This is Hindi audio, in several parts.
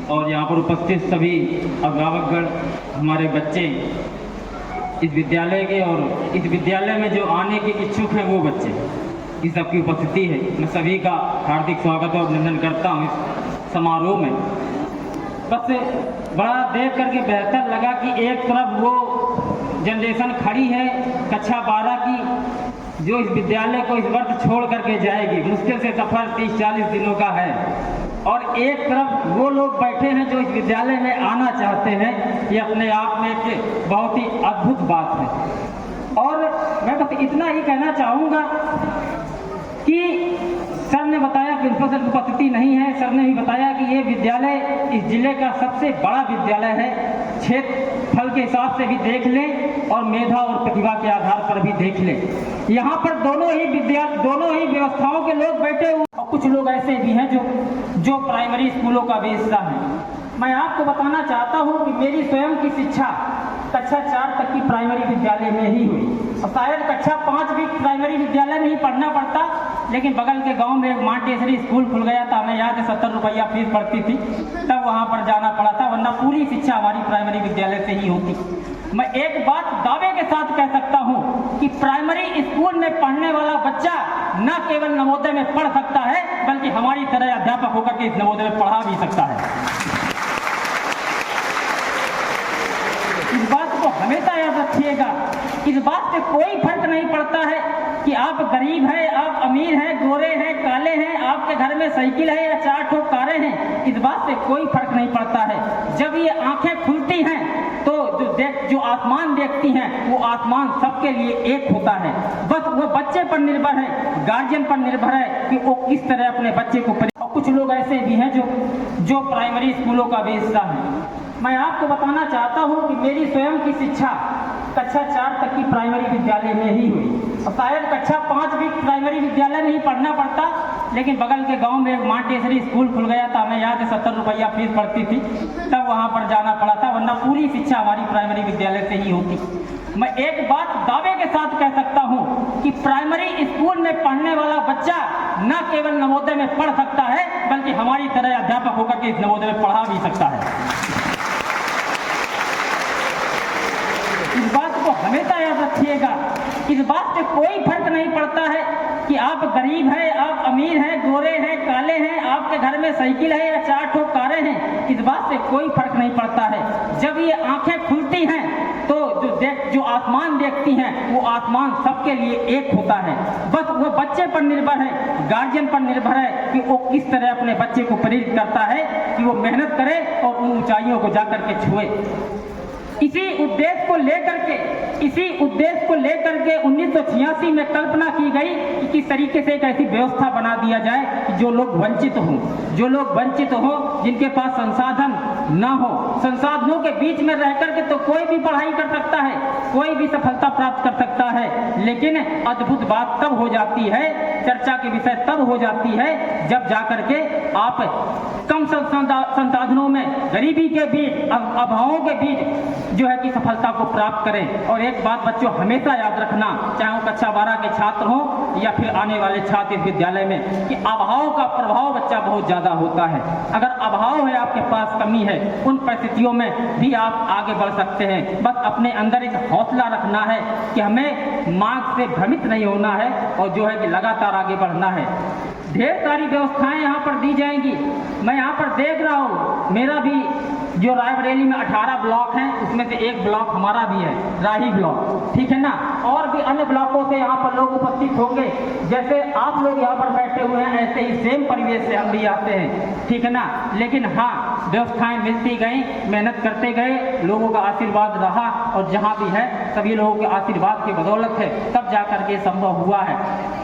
और यहाँ पर उपस्थित सभी अभिभावकगण, हमारे बच्चे, इस विद्यालय के और इस विद्यालय में जो आने के इच्छुक हैं वो बच्चे, इस सबकी उपस्थिति है। मैं सभी का हार्दिक स्वागत और अभिनंदन करता हूँ इस समारोह में। बस बड़ा देख करके बेहतर लगा कि एक तरफ वो जनरेशन खड़ी है कक्षा 12 की, जो इस विद्यालय को इस वर्ष छोड़ करके जाएगी। मुश्किल से सफ़र 30-40 दिनों का है, और एक तरफ वो लोग बैठे हैं जो इस विद्यालय में आना चाहते हैं। ये अपने आप में एक बहुत ही अद्भुत बात है। और मैं बस इतना ही कहना चाहूँगा कि सर ने बताया, प्रिंसिपल सर की उपस्थिति नहीं है, सर ने भी बताया कि ये विद्यालय इस जिले का सबसे बड़ा विद्यालय है। क्षेत्रफल के हिसाब से भी देख लें और मेधा और प्रतिभा के आधार पर भी देख लें। यहाँ पर दोनों ही व्यवस्थाओं के लोग बैठे हुए, और कुछ लोग ऐसे भी हैं जो प्राइमरी स्कूलों का भी हिस्सा है। मैं आपको बताना चाहता हूँ कि मेरी स्वयं की शिक्षा कक्षा 4 तक की प्राइमरी विद्यालय में ही हुई, और शायद कक्षा 5 भी प्राइमरी विद्यालय में ही पढ़ना पड़ता, लेकिन बगल के गांव में एक मांटेसरी स्कूल खुल गया था। हमें याद है 70 रुपया फीस पड़ती थी, तब वहां पर जाना पड़ा था, वरना पूरी शिक्षा हमारी प्राइमरी विद्यालय से ही होती। मैं एक बात दावे के साथ कह सकता हूँ कि प्राइमरी स्कूल में पढ़ने वाला बच्चा न केवल नवोदय में पढ़ सकता है, बल्कि हमारी तरह अध्यापक होकर के इस नवोदय में पढ़ा भी सकता है। इस बात को हमेशा याद रखिएगा। इस बात से कोई फर्क नहीं पड़ता है कि आप गरीब हैं, आप अमीर हैं, गोरे हैं, काले हैं, आपके घर में साइकिल है या 4 ठो कारें हैं, इस बात से कोई फर्क नहीं पड़ता है। जब ये आंखें खुलती हैं तो जो आसमान देखती हैं, वो आसमान सबके लिए एक होता है। बस वो बच्चे पर निर्भर है, गार्जियन पर निर्भर है कि वो किस तरह अपने बच्चे को और कुछ लोग ऐसे भी हैं जो प्राइमरी स्कूलों का भी हिस्सा है। मैं आपको बताना चाहता हूँ कि मेरी स्वयं की शिक्षा कक्षा 4 तक की प्राइमरी विद्यालय में ही हुई, और शायद कक्षा 5 भी प्राइमरी विद्यालय में ही पढ़ना पड़ता, लेकिन बगल के गांव में एक मांटेसरी स्कूल खुल गया था। हमें याद है 70 रुपया फीस पड़ती थी, तब वहां पर जाना पड़ा था, वरना पूरी शिक्षा हमारी प्राइमरी विद्यालय से ही होती। मैं एक बात दावे के साथ कह सकता हूँ कि प्राइमरी स्कूल में पढ़ने वाला बच्चा न केवल नवोदय में पढ़ सकता है, बल्कि हमारी तरह अध्यापक होकर के इस नवोदय में पढ़ा भी सकता है। इस बात को हमेशा याद रखिएगा। इस बात से कोई फर्क नहीं पड़ता है कि आप गरीब हैं, आप अमीर हैं, गोरे हैं, काले हैं, आपके घर में साइकिल है या 4 ठो कारें हैं, इस बात से कोई फर्क नहीं पड़ता है। जब ये आंखें खुलती हैं तो जो आसमान देखती हैं, वो आसमान सबके लिए एक होता है। बस वो बच्चे पर निर्भर है, गार्जियन पर निर्भर है कि वो किस तरह अपने बच्चे को प्रेरित करता है कि वो मेहनत करे और उन ऊंचाइयों को जाकर के छुए। इसी उद्देश्य को लेकर के 1986 में कल्पना की गई कि किस तरीके से एक ऐसी व्यवस्था बना दिया जाए कि जो लोग वंचित हों, जिनके पास संसाधन ना हो। संसाधनों के बीच में रह करके तो कोई भी पढ़ाई कर सकता है, कोई भी सफलता प्राप्त कर सकता है, लेकिन अद्भुत बात तब हो जाती है, चर्चा के विषय तब हो जाती है जब जाकर के आप कम संसाधनों में, गरीबी के बीच, अभावों के बीच जो है कि सफलता को प्राप्त करें। और एक बात बच्चों हमेशा याद रखना, चाहे वो कक्षा 12 के छात्र हों या फिर आने वाले छात्र इस विद्यालय में, कि अभाव का प्रभाव बच्चा बहुत ज्यादा होता है। अगर अभाव है, आपके पास कमी है, उन परिस्थितियों में भी आप आगे बढ़ सकते हैं। बस अपने अंदर एक हौसला रखना है कि हमें मार्ग से भ्रमित नहीं होना है और जो है कि लगातार आगे बढ़ना है। ढेर सारी व्यवस्थाएं यहाँ पर दी जाएंगी। मैं यहाँ पर देख रहा हूँ, मेरा भी जो रायबरेली में 18 ब्लॉक हैं, उसमें से एक ब्लॉक हमारा भी है, राही ब्लॉक, ठीक है ना। और भी अन्य ब्लॉकों से यहाँ पर लोग उपस्थित होंगे। जैसे आप लोग यहाँ पर बैठे हुए हैं, ऐसे ही सेम परिवेश से हम भी आते हैं, ठीक है ना। लेकिन हाँ, व्यवस्थाएं मिलती गई, मेहनत करते गए, लोगों का आशीर्वाद रहा, और जहाँ भी है सभी लोगों के आशीर्वाद की बदौलत है, तब जाकर के संभव हुआ है।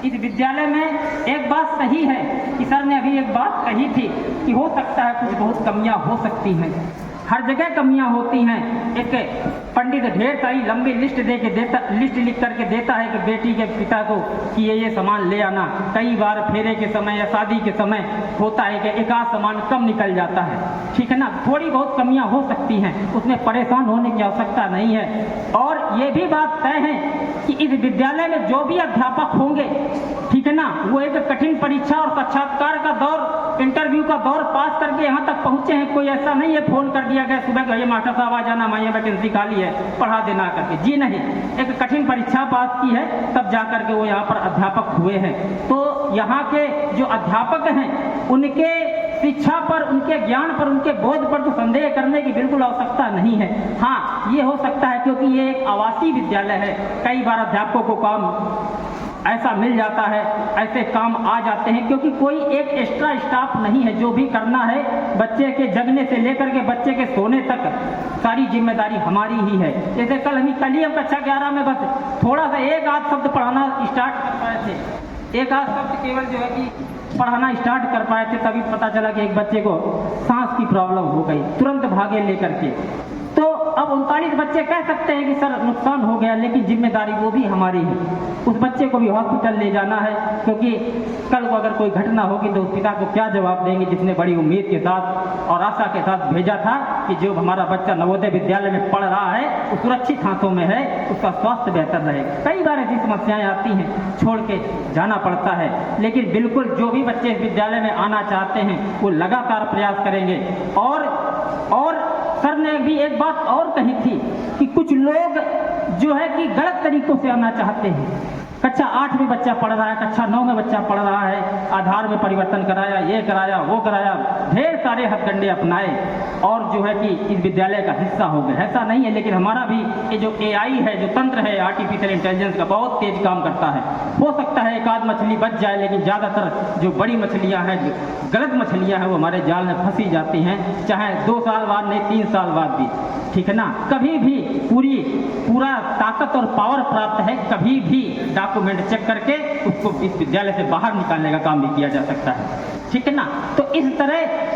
इस विद्यालय में एक बात सही है कि सर ने अभी एक बात कही थी कि हो सकता है कुछ बहुत कमियां हो सकती हैं, हर जगह कमियां होती हैं। एक पंडित ढेर सारी लंबी लिस्ट लिख करके देता है कि बेटी के पिता को कि ये सामान ले आना। कई बार फेरे के समय या शादी के समय होता है कि एक आध सामान कम निकल जाता है, ठीक है ना। थोड़ी बहुत कमियां हो सकती हैं, उसमें परेशान होने की आवश्यकता नहीं है। और ये भी बात तय है कि इस विद्यालय में जो भी अध्यापक होंगे, ठीक है ना, वो एक कठिन परीक्षा और साक्षात्कार का दौर, इंटरव्यू का दौर पास करके यहाँ तक पहुँचे हैं। कोई ऐसा नहीं है फोन कर दिया गया सुबह को, ये मास्टर साहब आ जाना, मैं वैकेंसी खाली है, पढ़ा देना करके। जी नहीं, एक कठिन परीक्षा पास की है तब जा करके वो यहाँ पर अध्यापक हुए हैं। तो यहाँ के जो अध्यापक हैं उनके शिक्षा पर, उनके ज्ञान पर, उनके बोध पर तो संदेह करने की बिल्कुल आवश्यकता नहीं है। हाँ, ये हो सकता है क्योंकि ये एक आवासीय विद्यालय है, कई बार अध्यापकों को काम ऐसा मिल जाता है, ऐसे काम आ जाते हैं क्योंकि कोई एक एक्स्ट्रा स्टाफ नहीं है। जो भी करना है बच्चे के जगने से लेकर के बच्चे के सोने तक सारी जिम्मेदारी हमारी ही है। जैसे कल हम कक्षा 11 में बस थोड़ा सा एक आध शब्द पढ़ाना स्टार्ट कर पाए थे, एक आध शब्द केवल जो है कि पढ़ाना स्टार्ट कर पाए थे, तभी पता चला कि एक बच्चे को सांस की प्रॉब्लम हो गई, तुरंत भागे लेकर के। तो अब 39 बच्चे कह सकते हैं कि सर नुकसान हो गया, लेकिन जिम्मेदारी वो भी हमारी है। उस बच्चे को भी हॉस्पिटल ले जाना है क्योंकि कल को अगर कोई घटना होगी तो उस पिता को क्या जवाब देंगे जिसने बड़ी उम्मीद के साथ और आशा के साथ भेजा था कि जो हमारा बच्चा नवोदय विद्यालय में पढ़ रहा है वो सुरक्षित हाथों में है, उसका स्वास्थ्य बेहतर रहे। कई बार ऐसी समस्याएं आती हैं, छोड़ के जाना पड़ता है, लेकिन बिल्कुल जो भी बच्चे इस विद्यालय में आना चाहते हैं वो लगातार प्रयास करेंगे। और सर ने भी एक बात और कही थी कि कुछ लोग जो है कि गलत तरीकों से आना चाहते हैं। कक्षा 8 में बच्चा पढ़ रहा है, कक्षा 9 में बच्चा पढ़ रहा है, आधार में परिवर्तन कराया, ये कराया, वो कराया, ढेर सारे हथकंडे अपनाए और जो है कि इस विद्यालय का हिस्सा हो गए। ऐसा नहीं है, लेकिन हमारा भी ये जो AI है, जो तंत्र है आर्टिफिशियल इंटेलिजेंस का, बहुत तेज काम करता है। हो सकता है एक आध मछली बच जाए, लेकिन ज़्यादातर जो बड़ी मछलियाँ हैं, जो गलत मछलियाँ हैं, वो हमारे जाल में फंसी जाती हैं, चाहे 2 साल बाद नहीं 3 साल बाद भी, ठीक है ना। कभी भी पूरा ताकत और पावर प्राप्त है, कभी भी डॉक्यूमेंट चेक करके उसको इस विद्यालय से बाहर निकालने का काम भी किया जा सकता है, ठीक है ना। तो इस तरह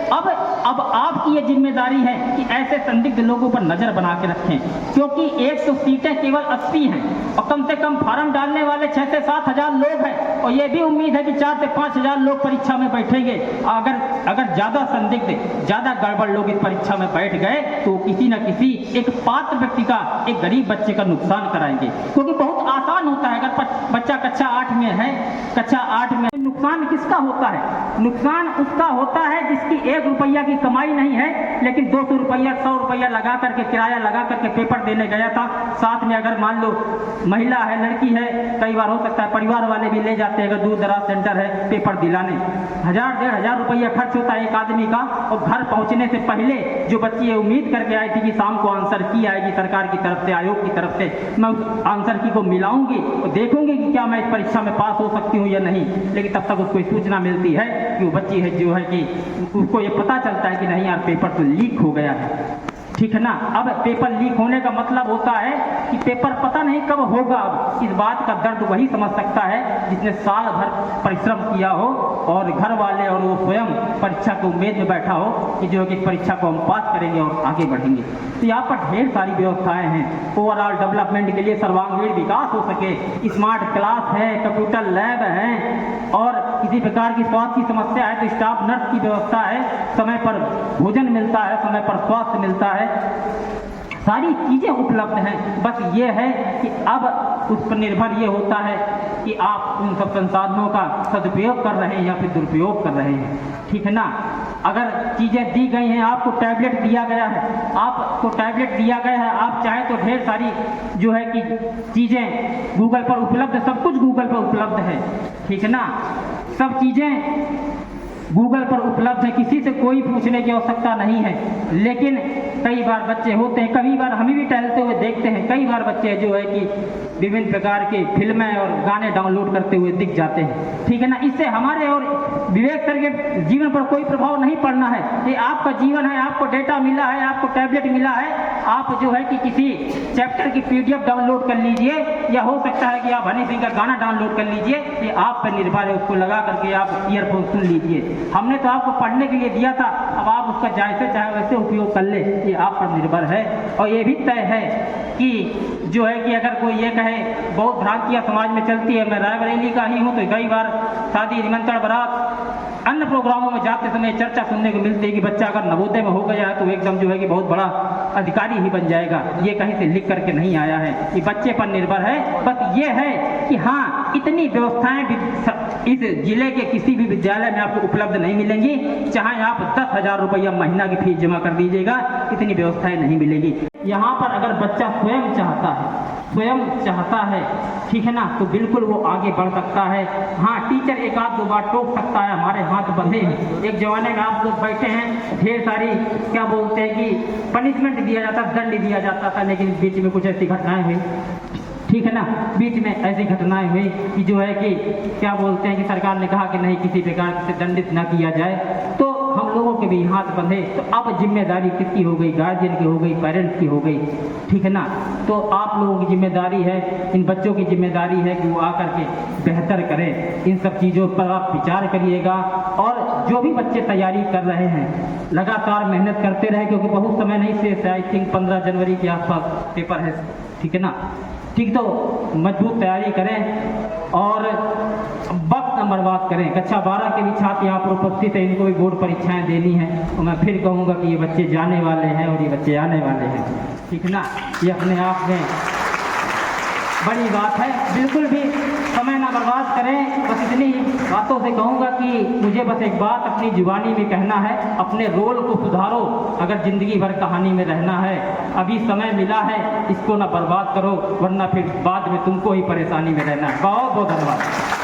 अब आपकी ये जिम्मेदारी है कि ऐसे संदिग्ध लोगों पर नजर बना के रखें, क्योंकि एक तो सीटें केवल 80 हैं और कम से कम फार्म डालने वाले 6 से 7 हजार लोग हैं और ये भी उम्मीद है कि 4 से 5 हजार लोग परीक्षा में बैठेंगे। अगर ज्यादा संदिग्ध, ज्यादा गड़बड़ लोग इस परीक्षा में बैठ गए तो किसी न किसी एक पात्र व्यक्ति का, एक गरीब बच्चे का नुकसान कराएंगे। क्योंकि बहुत आसान होता है, अगर बच्चा कक्षा 8 में है, कक्षा 8 में नुकसान किसका होता है? नुकसान उसका होता है जिसकी 1 रुपया की कमाई नहीं है, लेकिन 200 रुपया 100 रुपया लगा करके, किराया लगा करके पेपर देने गया था। साथ में अगर मान लो महिला है, लड़की है, कई बार हो सकता है परिवार वाले भी ले जाते हैं, अगर दूर दराज सेंटर है पेपर दिलाने, 1000-1500 रुपया खर्च होता है एक आदमी का। और घर पहुंचने से पहले जो बच्ची ये उम्मीद करके आई थी कि शाम को आंसर की आएगी सरकार की तरफ से, आयोग की तरफ से, मैं उस आंसर की को मिलाऊंगी और देखूंगी कि क्या मैं इस परीक्षा में पास हो सकती हूँ या नहीं, लेकिन तब तक उसको सूचना मिलती है कि वो बच्ची है जो है कि उसको ये पता चलता है कि नहीं यार पेपर तो लीक हो गया है, ठीक है ना। अब पेपर लीक होने का मतलब होता है कि पेपर पता नहीं कब होगा। अब इस बात का दर्द वही समझ सकता है जिसने साल भर परिश्रम किया हो और घर वाले और वो स्वयं परीक्षा की उम्मीद में बैठा हो कि जो है कि इस परीक्षा को हम पास करेंगे और आगे बढ़ेंगे। तो यहाँ पर ढेर सारी व्यवस्थाएं हैं ओवरऑल डेवलपमेंट के लिए, सर्वांगीण विकास हो सके, स्मार्ट क्लास है, कंप्यूटर लैब है और किसी प्रकार की स्वास्थ्य की समस्या है तो स्टाफ नर्स की व्यवस्था है, समय पर भोजन मिलता है, समय पर स्वास्थ्य मिलता है, सारी चीजें उपलब्ध हैं। बस ये है कि अब उस पर निर्भर ये होता है कि आप उन सब संसाधनों का सदुपयोग कर रहे हैं या फिर दुरुपयोग कर रहे हैं, ठीक है ना। अगर चीज़ें दी गई हैं, आपको टैबलेट दिया गया है, आप चाहें तो ढेर सारी जो है कि चीज़ें गूगल पर उपलब्ध, सब कुछ गूगल पर उपलब्ध है, ठीक है ना। सब चीज़ें गूगल पर उपलब्ध है, किसी से कोई पूछने की आवश्यकता नहीं है। लेकिन कई बार बच्चे होते हैं, कई बार हमें भी टहलते हुए देखते हैं, कई बार बच्चे जो है कि विभिन्न प्रकार के फिल्में और गाने डाउनलोड करते हुए दिख जाते हैं, ठीक है ना। इससे हमारे और विवेक सर के जीवन पर कोई प्रभाव नहीं पड़ना है। ये आपका जीवन है, आपको डेटा मिला है, आपको टैबलेट मिला है, आप जो है कि किसी चैप्टर की PDF डाउनलोड कर लीजिए या हो सकता है कि आप हनी सिंह का गाना डाउनलोड कर लीजिए, ये आप पर निर्भर है। उसको लगा करके आप ईयरफोन सुन लीजिए, हमने तो आपको पढ़ने के लिए दिया था, अब आप उसका जैसे चाहे वैसे उपयोग कर ले, ये आप पर निर्भर है। और ये भी तय है कि जो है कि अगर कोई ये कहे, बहुत भ्रांतियाँ समाज में चलती है, मैं रायबरेली का ही हूँ तो कई बार शादी, निमंत्रण, बारात, अन्य प्रोग्रामों में जाते समय चर्चा सुनने को मिलती है कि बच्चा अगर नवोदय में हो गया है तो एकदम जो है कि बहुत बड़ा अधिकारी ही बन जाएगा। ये कहीं से लिख करके नहीं आया है, ये बच्चे पर निर्भर है। बस ये है कि हाँ, इतनी व्यवस्थाएं इस जिले के किसी भी विद्यालय में आपको उपलब्ध नहीं मिलेंगी, चाहे आप 10,000 रुपया महीना की फीस जमा कर दीजिएगा, इतनी व्यवस्थाएं नहीं मिलेगी। यहाँ पर अगर बच्चा स्वयं चाहता है, ठीक है ना, तो बिल्कुल वो आगे बढ़ सकता है। हाँ, टीचर एक आध दो बार टोक सकता है, हमारे हाथ बंधे हैं। एक जमाने में आप लोग बैठे हैं, ढेर सारी क्या बोलते हैं कि पनिशमेंट दिया जाता, दंड दिया जाता था, लेकिन बीच में कुछ ऐसी घटनाएं हुई, ठीक है ना, बीच में ऐसी घटनाएं हुई कि जो है कि क्या बोलते हैं कि सरकार ने कहा कि नहीं, किसी प्रकार से दंडित ना किया जाए, तो हम लोगों के भी हाथ बंधे। तो अब जिम्मेदारी किसकी हो गई? गार्जियन की हो गई, पेरेंट्स की हो गई, ठीक है ना। तो आप लोगों की जिम्मेदारी है, इन बच्चों की जिम्मेदारी है कि वो आकर के बेहतर करें। इन सब चीज़ों पर आप विचार करिएगा, और जो भी बच्चे तैयारी कर रहे हैं लगातार मेहनत करते रहे, क्योंकि बहुत समय नहीं शेष है। आई थिंक 15 जनवरी के आसपास पेपर है, ठीक है ना। ठीक, तो मजबूत तैयारी करें और वक्त न बर्बाद करें। कक्षा 12 के भी छात्र यहाँ पर उपस्थित हैं, इनको भी बोर्ड परीक्षाएं देनी है, और मैं फिर कहूँगा कि ये बच्चे जाने वाले हैं और ये बच्चे आने वाले हैं, ठीक है ना। ये अपने आप में बड़ी बात है, बिल्कुल भी समय ना बर्बाद करें। बस इतनी बातों से कहूँगा कि मुझे बस एक बात अपनी जुबानी में कहना है, अपने रोल को सुधारो। अगर ज़िंदगी भर कहानी में रहना है, अभी समय मिला है, इसको ना बर्बाद करो, वरना फिर बाद में तुमको ही परेशानी में रहना है। बहुत बहुत धन्यवाद।